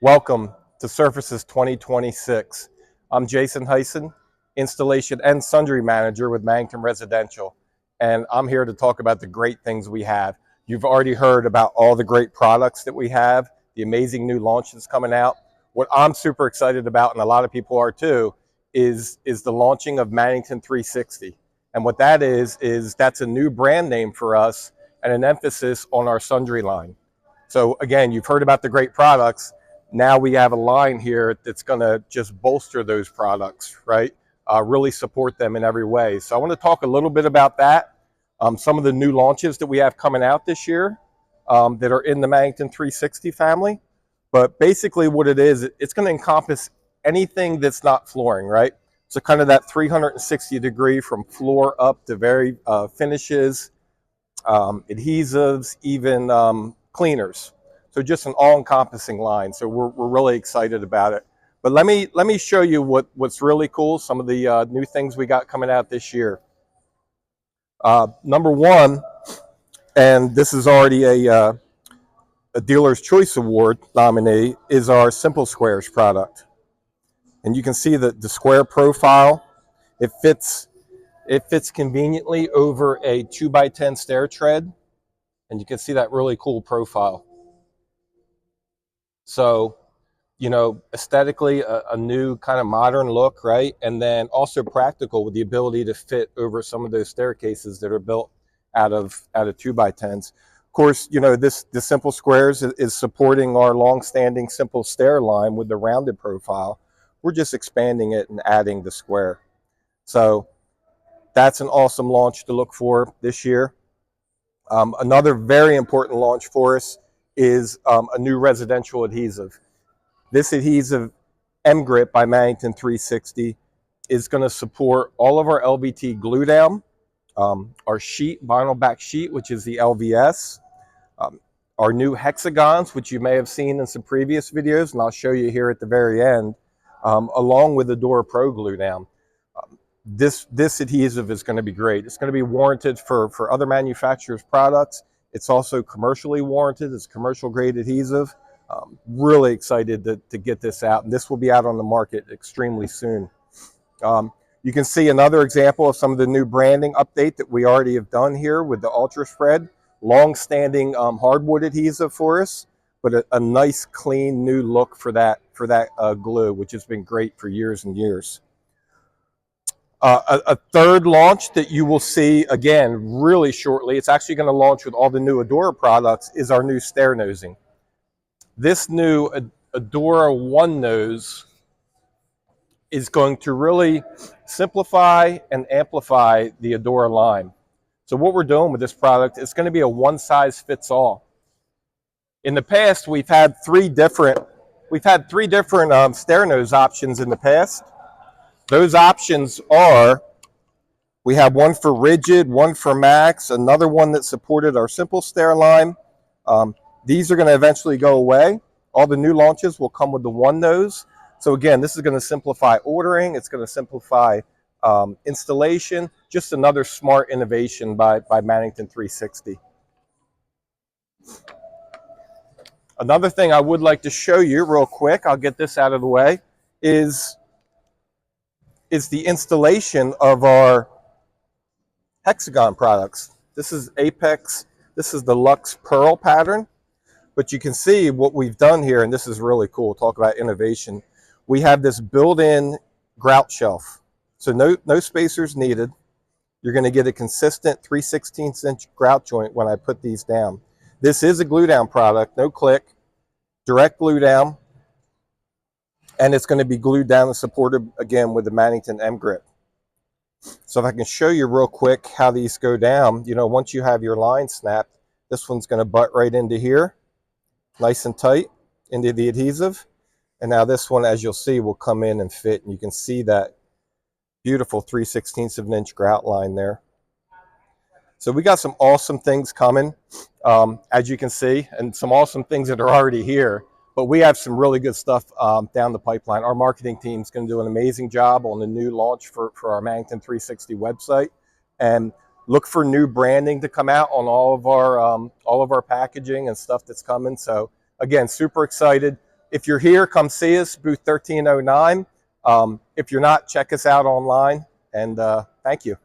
Welcome to Surfaces 2026. I'm Jason Hyson, Installation and Sundry Manager with Mannington Residential, and I'm here to talk about the great things we have. You've already heard about all the great products that we have, the amazing new launches coming out. What I'm super excited about, and a lot of people are too, is the launching of Mannington 360. And what that is that's a new brand name for us and an emphasis on our Sundry line. So again, you've heard about the great products. Now we have a line here that's going to just bolster those products, right? Really support them in every way. So I want to talk a little bit about that. Some of the new launches that we have coming out this year that are in the Mannington 360 family. But basically what it is, it's going to encompass anything that's not flooring, right? So kind of that 360 degree from floor up to very finishes, adhesives, even cleaners. So just an all-encompassing line. So we're really excited about it. But let me show you what's really cool. Some of the new things we got coming out this year. Number one, and this is already a Dealer's Choice Award nominee, is our Simple Squares product. And you can see that the square profile, it fits conveniently over a 2x10 stair tread, and you can see that really cool profile. So, you know, aesthetically a new kind of modern look, right? And then also practical with the ability to fit over some of those staircases that are built out of 2x10s. Of course, you know, the Simple Squares is supporting our long-standing Simple Stair line with the rounded profile. We're just expanding it and adding the square. So that's an awesome launch to look for this year. Another very important launch for us is a new residential adhesive. This adhesive, M-Grip by Mannington 360, is going to support all of our LVT glue down, our sheet, vinyl back sheet, which is the LVS, our new hexagons, which you may have seen in some previous videos, and I'll show you here at the very end, along with the Door Pro glue down. This adhesive is going to be great. It's going to be warranted for other manufacturers' products. It's also commercially warranted. It's commercial grade adhesive. Really excited to get this out, and this will be out on the market extremely soon. You can see another example of some of the new branding update that we already have done here with the Ultra Spread. Long-standing hardwood adhesive for us, but a nice, clean, new look for that glue, which has been great for years and years. A third launch that you will see, again, really shortly, it's actually going to launch with all the new Adora products, is our new stair nosing. This new Adora One Nose is going to really simplify and amplify the Adora line. So what we're doing with this product, it's going to be a one-size-fits-all. In the past, we've had three different stair nose options in the past. Those options are, we have one for rigid, one for max, another one that supported our simple stair line. These are going to eventually go away. All the new launches will come with the one nose. So again, this is going to simplify ordering. It's going to simplify installation. Just another smart innovation by Mannington 360. Another thing I would like to show you real quick, I'll get this out of the way, is the installation of our hexagon products. This is Apex, this is the Luxe Pearl pattern, but you can see what we've done here, and this is really cool. Talk about innovation. We have this built-in grout shelf, so no spacers needed. You're going to get a consistent 3/16 inch grout joint when I put these down. This is a glue down product, no click, direct glue down. And it's going to be glued down and supported again with the Mannington M-Grip. So if I can show you real quick how these go down, you know, once you have your line snapped, this one's going to butt right into here, nice and tight into the adhesive. And now this one, as you'll see, will come in and fit, and you can see that beautiful 3/16 of an inch grout line there. So we got some awesome things coming, as you can see, and some awesome things that are already here. But we have some really good stuff down the pipeline. Our marketing team is going to do an amazing job on the new launch for our Mannington 360 website, and look for new branding to come out on all of our packaging and stuff that's coming. So again, super excited. If you're here, come see us, booth 1309. If you're not, check us out online, and thank you.